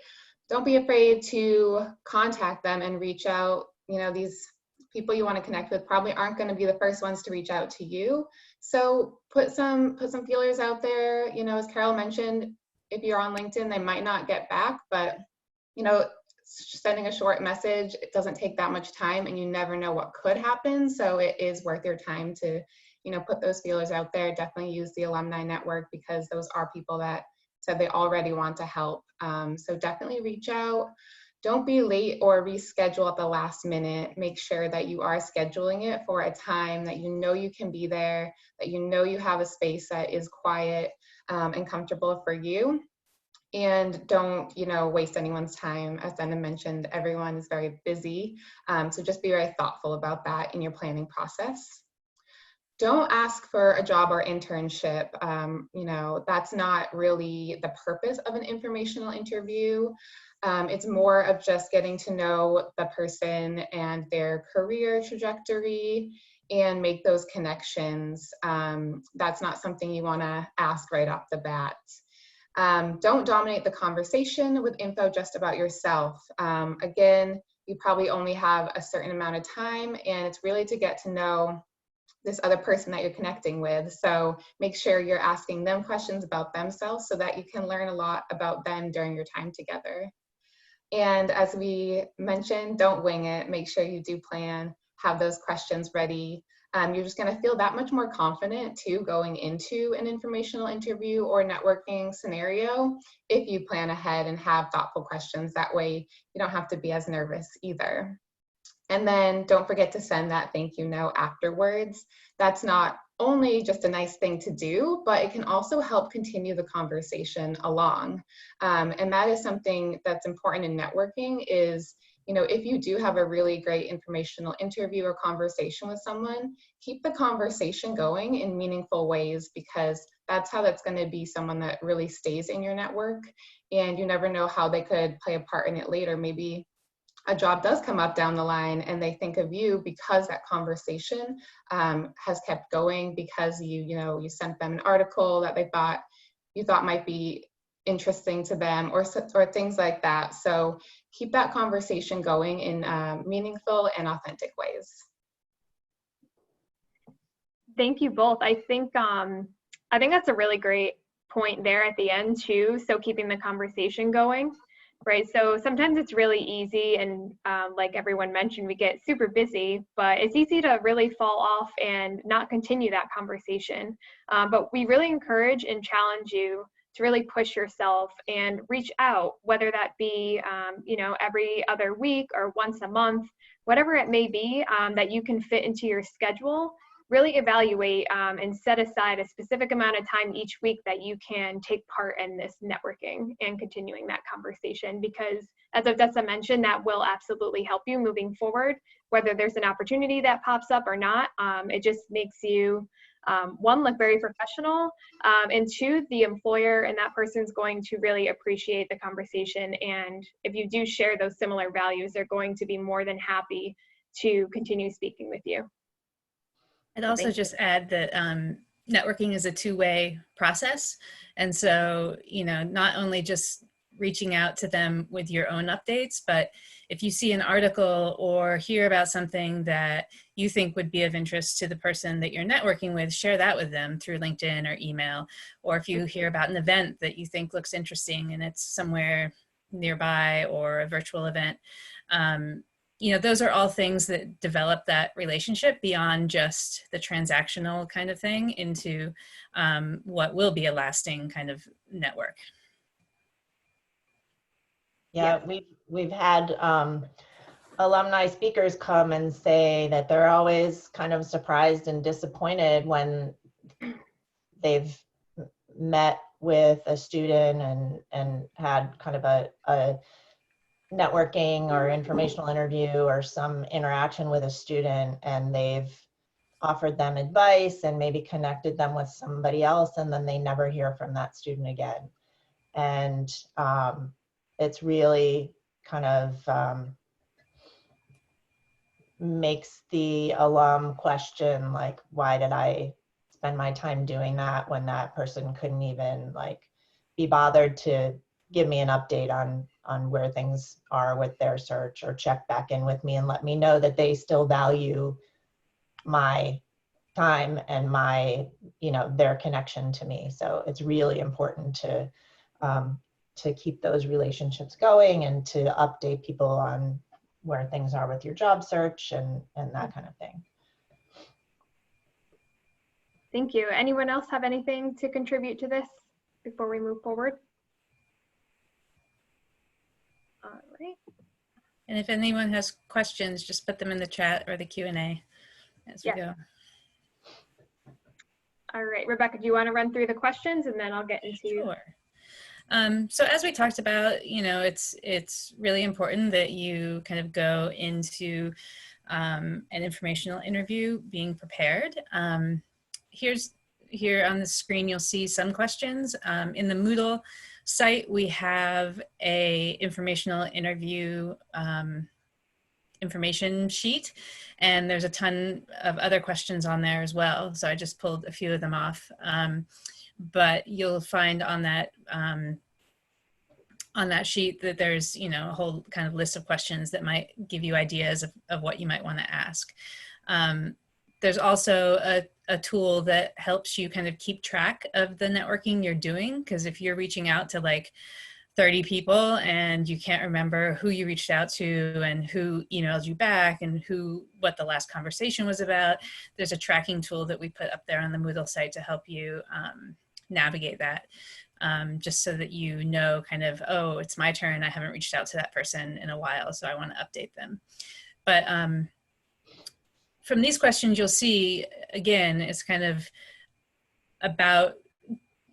don't be afraid to contact them and reach out. You know, these people you want to connect with probably aren't going to be the first ones to reach out to you. So put some feelers out there. You know, as Carol mentioned, if you're on LinkedIn, they might not get back, but you know, sending a short message, it doesn't take that much time, and you never know what could happen. So it is worth your time to, you know, put those feelers out there. Definitely use the alumni network, because those are people that said they already want to help. So definitely reach out. Don't be late or reschedule at the last minute. Make sure that you are scheduling it for a time that you know you can be there, that you know you have a space that is quiet and comfortable for you. And don't, you know, waste anyone's time. As Dana mentioned, everyone is very busy. So just be very thoughtful about that in your planning process. Don't ask for a job or internship. You know, that's not really the purpose of an informational interview. It's more of just getting to know the person and their career trajectory and make those connections. That's not something you want to ask right off the bat. Don't dominate the conversation with info just about yourself. Again, you probably only have a certain amount of time, and it's really to get to know this other person that you're connecting with. So make sure you're asking them questions about themselves so that you can learn a lot about them during your time together. And as we mentioned, don't wing it. Make sure you do plan, have those questions ready. You're just going to feel that much more confident too going into an informational interview or networking scenario if you plan ahead and have thoughtful questions. That way you don't have to be as nervous either. And then don't forget to send that thank you note afterwards. That's not only just a nice thing to do, but it can also help continue the conversation along. And that is something that's important in networking is, you know, if you do have a really great informational interview or conversation with someone, keep the conversation going in meaningful ways, because that's how that's going to be someone that really stays in your network. And you never know how they could play a part in it later. Maybe a job does come up down the line and they think of you because that conversation has kept going, because you sent them an article that they thought you thought might be interesting to them, or things like that. So keep that conversation going in meaningful and authentic ways. Thank you both. I think that's a really great point there at the end too. So keeping the conversation going, right? So sometimes it's really easy, and like everyone mentioned, we get super busy, but it's easy to really fall off and not continue that conversation. But we really encourage and challenge you to really push yourself and reach out, whether that be, every other week or once a month, whatever it may be, that you can fit into your schedule. Really evaluate and set aside a specific amount of time each week that you can take part in this networking and continuing that conversation, because as Odessa mentioned, that will absolutely help you moving forward, whether there's an opportunity that pops up or not. It just makes you, one, look very professional, and two, the employer and that person's going to really appreciate the conversation. And if you do share those similar values, they're going to be more than happy to continue speaking with you. I'd also just add that networking is a two-way process. And so, not only just reaching out to them with your own updates, but if you see an article or hear about something that you think would be of interest to the person that you're networking with, share that with them through LinkedIn or email. Or if you hear about an event that you think looks interesting and it's somewhere nearby or a virtual event, those are all things that develop that relationship beyond just the transactional kind of thing into what will be a lasting kind of network. Yeah, we've had alumni speakers come and say that they're always kind of surprised and disappointed when they've met with a student and had kind of a networking or informational interview or some interaction with a student, and they've offered them advice and maybe connected them with somebody else, and then they never hear from that student again. And it's really kind of makes the alum question, like, why did I spend my time doing that when that person couldn't even be bothered to give me an update on where things are with their search, or check back in with me and let me know that they still value my time and my, their connection to me. So it's really important to keep those relationships going and to update people on where things are with your job search and that kind of thing. Thank you. Anyone else have anything to contribute to this before we move forward? All right. And if anyone has questions, just put them in the chat or the Q&A as we go. All right, Rebecca, do you want to run through the questions and then I'll get into? Sure. So as we talked about, it's really important that you kind of go into an informational interview being prepared. Here on the screen, you'll see some questions. In the Moodle site, we have a informational interview information sheet, and there's a ton of other questions on there as well. So I just pulled a few of them off. But you'll find on that sheet that there's, a whole kind of list of questions that might give you ideas of what you might want to ask. There's also a tool that helps you kind of keep track of the networking you're doing, because if you're reaching out to 30 people and you can't remember who you reached out to and who emailed you back and what the last conversation was about, there's a tracking tool that we put up there on the Moodle site to help you navigate that, just so that kind of, oh, it's my turn, I haven't reached out to that person in a while, so I want to update them. But from these questions, you'll see, again, it's kind of about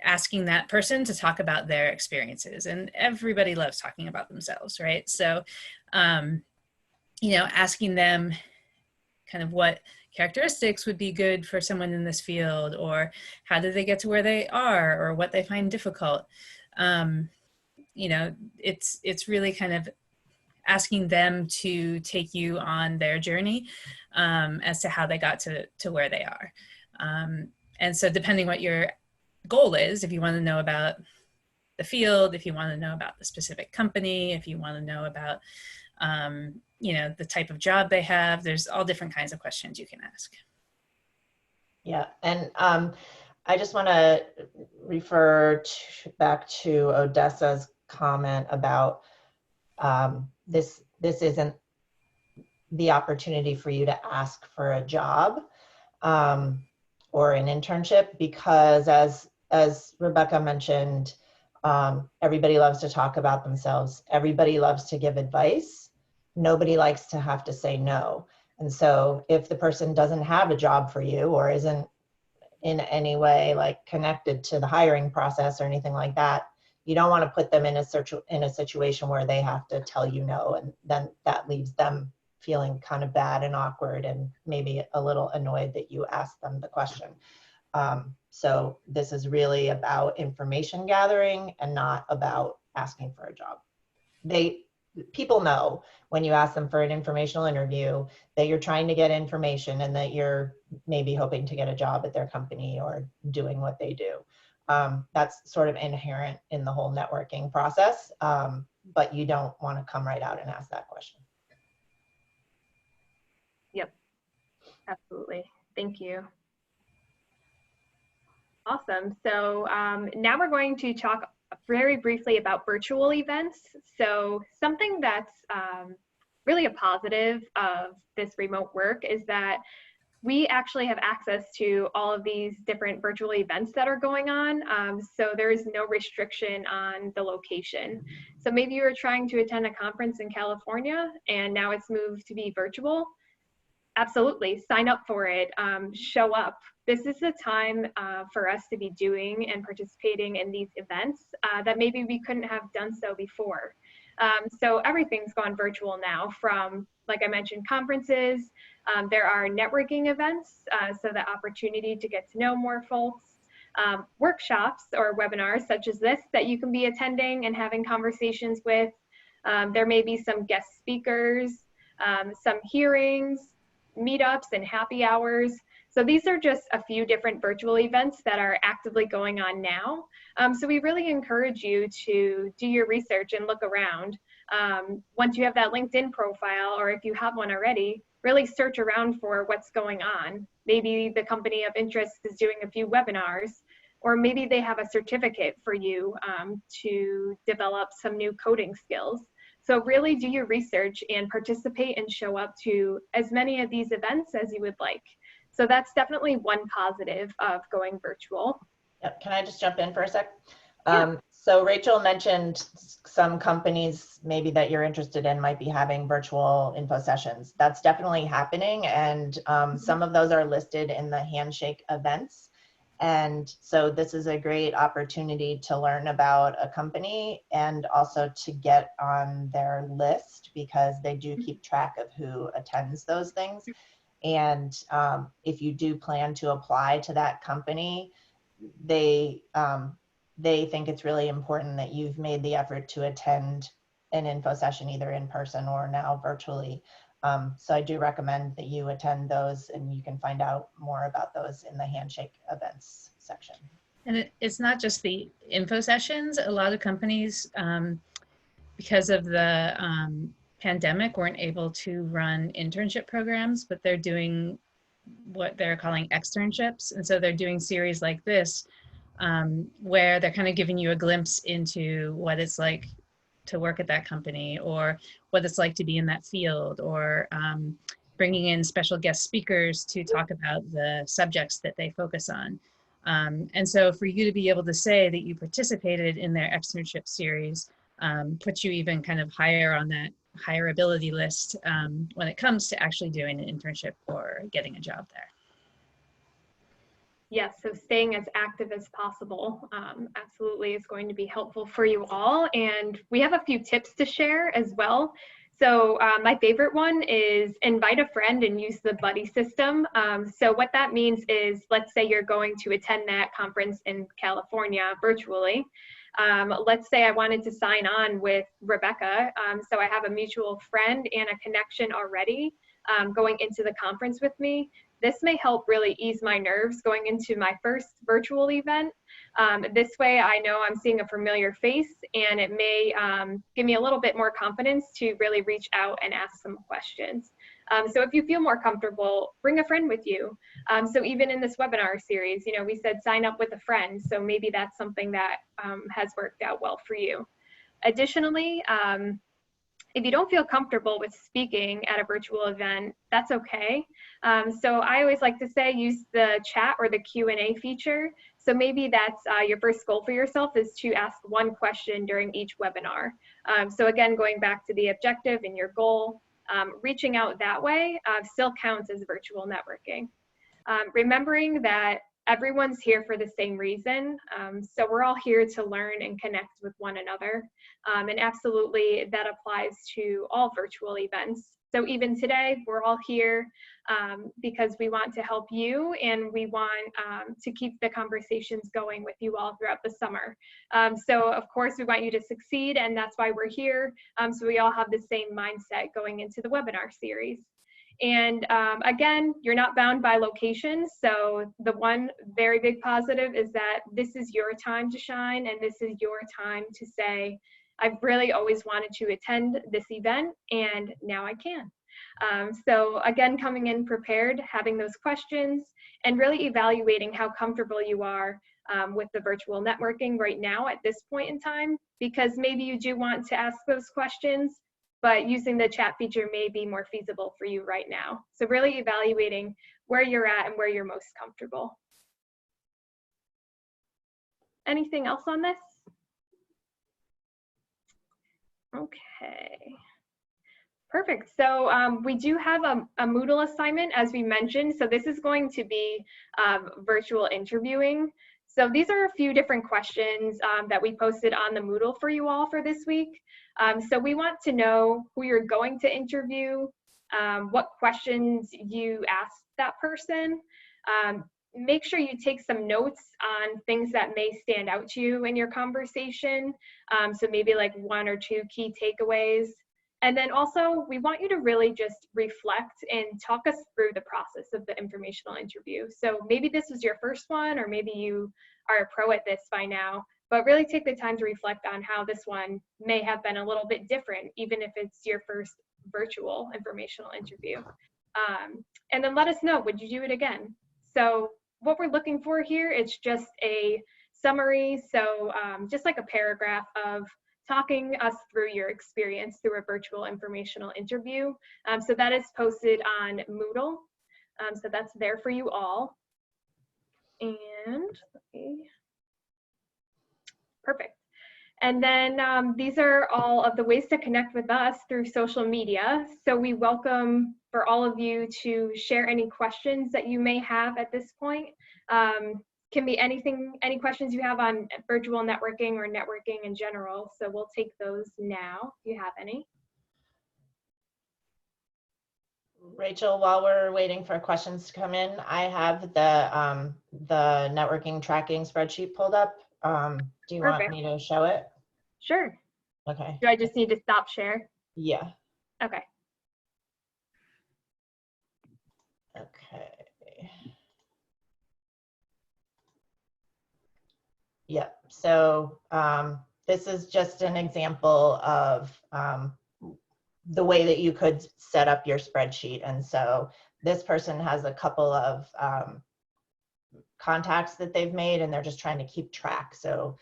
asking that person to talk about their experiences, and everybody loves talking about themselves, right? So, asking them kind of what characteristics would be good for someone in this field, or how did they get to where they are, or what they find difficult. It's really kind of asking them to take you on their journey as to how they got to where they are. And so depending what you're goal is. If you want to know about the field, if you want to know about the specific company, if you want to know about, the type of job they have, there's all different kinds of questions you can ask. Yeah, and I just want to refer back to Odessa's comment about this isn't the opportunity for you to ask for a job or an internship, because as Rebecca mentioned, everybody loves to talk about themselves. Everybody loves to give advice. Nobody likes to have to say no. And so if the person doesn't have a job for you or isn't in any way like connected to the hiring process or anything like that, you don't want to put them in a situation where they have to tell you no, and then that leaves them feeling kind of bad and awkward and maybe a little annoyed that you asked them the question. So this is really about information gathering and not about asking for a job. People know when you ask them for an informational interview that you're trying to get information and that you're maybe hoping to get a job at their company or doing what they do. That's sort of inherent in the whole networking process, but you don't want to come right out and ask that question. Yep, absolutely. Thank you. Awesome. So now we're going to talk very briefly about virtual events. So something that's really a positive of this remote work is that we actually have access to all of these different virtual events that are going on. So there is no restriction on the location. So maybe you were trying to attend a conference in California and now it's moved to be virtual. Absolutely, sign up for it, show up. This is the time for us to be doing and participating in these events that maybe we couldn't have done so before. So everything's gone virtual now, from, like I mentioned, conferences. There are networking events, so the opportunity to get to know more folks. Workshops or webinars such as this that you can be attending and having conversations with. There may be some guest speakers, some hearings, meetups and happy hours. So these are just a few different virtual events that are actively going on now. So we really encourage you to do your research and look around. Once you have that LinkedIn profile, or if you have one already, really search around for what's going on. Maybe the company of interest is doing a few webinars, or maybe they have a certificate for you to develop some new coding skills. So really do your research and participate and show up to as many of these events as you would like. So that's definitely one positive of going virtual. Yep. Can I just jump in for a sec? Yeah. So Rachel mentioned some companies maybe that you're interested in might be having virtual info sessions. That's definitely happening, and some of those are listed in the Handshake events. And so this is a great opportunity to learn about a company and also to get on their list, because they do keep track of who attends those things. And if you do plan to apply to that company, they think it's really important that you've made the effort to attend an info session either in person or now virtually. So I do recommend that you attend those, and you can find out more about those in the Handshake events section. And it's not just the info sessions. A lot of companies, because of the pandemic, weren't able to run internship programs, but they're doing what they're calling externships. And so they're doing series like this, where they're kind of giving you a glimpse into what it's like to work at that company, or what it's like to be in that field, or bringing in special guest speakers to talk about the subjects that they focus on. And so for you to be able to say that you participated in their externship series puts you even kind of higher on that hireability list when it comes to actually doing an internship or getting a job there. Yes, so staying as active as possible absolutely is going to be helpful for you all. And we have a few tips to share as well. So my favorite one is invite a friend and use the buddy system. So what that means is, let's say you're going to attend that conference in California virtually. Let's say I wanted to sign on with Rebecca. So I have a mutual friend and a connection already going into the conference with me. this may help really ease my nerves going into my first virtual event. This way I know I'm seeing a familiar face, and it may give me a little bit more confidence to really reach out and ask some questions. So if you feel more comfortable, bring a friend with you. So even in this webinar series, you know, we said sign up with a friend. So maybe that's something that has worked out well for you. Additionally, if you don't feel comfortable with speaking at a virtual event, that's okay. So I always like to say use the chat or the Q&A feature. So maybe that's your first goal for yourself, is to ask one question during each webinar. So again, going back to the objective and your goal, reaching out that way still counts as virtual networking. Remembering that everyone's here for the same reason. So we're all here to learn and connect with one another. And absolutely that applies to all virtual events. So even today, we're all here because we want to help you, and we want to keep the conversations going with you all throughout the summer. So of course, we want you to succeed, and that's why we're here. So we all have the same mindset going into the webinar series. And again, you're not bound by location. So the one very big positive is that this is your time to shine, and this is your time to say, I've really always wanted to attend this event, and now I can. So again, coming in prepared, having those questions, and really evaluating how comfortable you are with the virtual networking right now at this point in time, because maybe you do want to ask those questions, but using the chat feature may be more feasible for you right now. So really evaluating where you're at and where you're most comfortable. Anything else on this? Okay. Perfect. So we do have a Moodle assignment, as we mentioned. So this is going to be virtual interviewing. So these are a few different questions that we posted on the Moodle for you all for this week. So we want to know who you're going to interview, what questions you asked that person. Make sure you take some notes on things that may stand out to you in your conversation. So maybe like 1 or 2 key takeaways. And then also, we want you to really just reflect and talk us through the process of the informational interview. So maybe this was your first one, or maybe you are a pro at this by now, but really take the time to reflect on how this one may have been a little bit different, even if it's your first virtual informational interview. And then let us know, would you do it again? So what we're looking for here is just a summary. So just like a paragraph of talking us through your experience through a virtual informational interview. So that is posted on Moodle. So that's there for you all. And perfect. And then these are all of the ways to connect with us through social media. So we welcome for all of you to share any questions that you may have at this point. Can be anything, any questions you have on virtual networking or networking in general. So we'll take those now if you have any. Rachel, while we're waiting for questions to come in, I have the networking tracking spreadsheet pulled up. Do you want me to show it? Sure. Okay. Do I just need to stop share? Yeah. Okay. Okay. Yep. So this is just an example of the way that you could set up your spreadsheet. And so this person has a couple of contacts that they've made, and they're just trying to keep track. So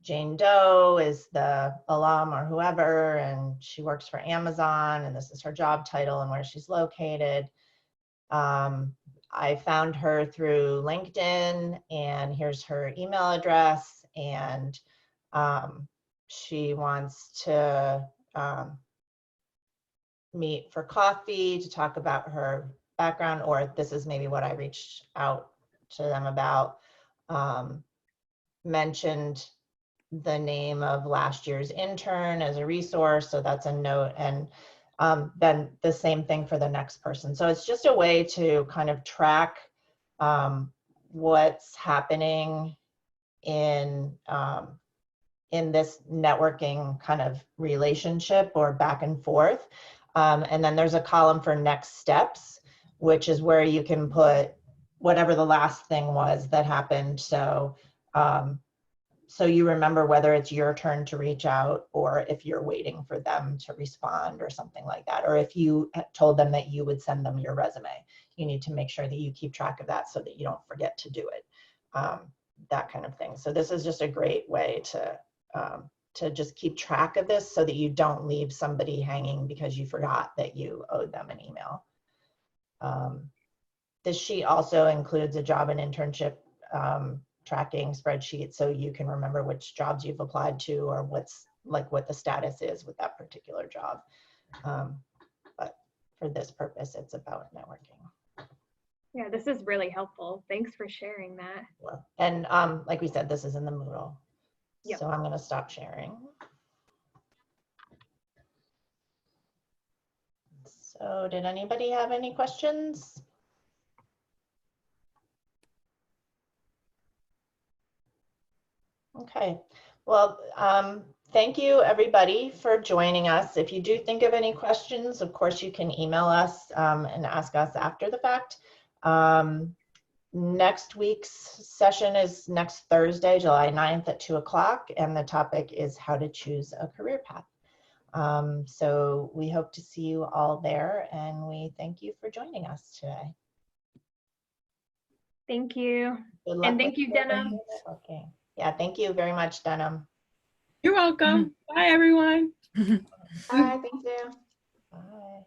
Jane Doe is the alum or whoever, and she works for Amazon, and this is her job title and where she's located. I found her through LinkedIn, and here's her email address, and she wants to meet for coffee to talk about her background, or this is maybe what I reached out to them about. Mentioned the name of last year's intern as a resource, so that's a note, and then the same thing for the next person. So it's just a way to kind of track what's happening in this networking kind of relationship or back and forth. And then there's a column for next steps, which is where you can put whatever the last thing was that happened. So, so you remember whether it's your turn to reach out or if you're waiting for them to respond or something like that. Or if you told them that you would send them your resume, you need to make sure that you keep track of that so that you don't forget to do it. That kind of thing. So this is just a great way to just keep track of this so that you don't leave somebody hanging because you forgot that you owed them an email. This sheet also includes a job and internship tracking spreadsheet so you can remember which jobs you've applied to or what the status is with that particular job. But for this purpose, it's about networking. Yeah, this is really helpful. Thanks for sharing that. And like we said, this is in the Moodle. Yep. So I'm going to stop sharing. So did anybody have any questions? Okay, well, thank you everybody for joining us. If you do think of any questions, of course you can email us and ask us after the fact. Next week's session is next Thursday, July 9th at 2 o'clock, and the topic is how to choose a career path. So we hope to see you all there, and we thank you for joining us today. Thank you. Good luck And thank with you, Denham. Okay. Yeah, thank you very much, Denham. You're welcome. Bye, everyone. Bye, thank you. Bye.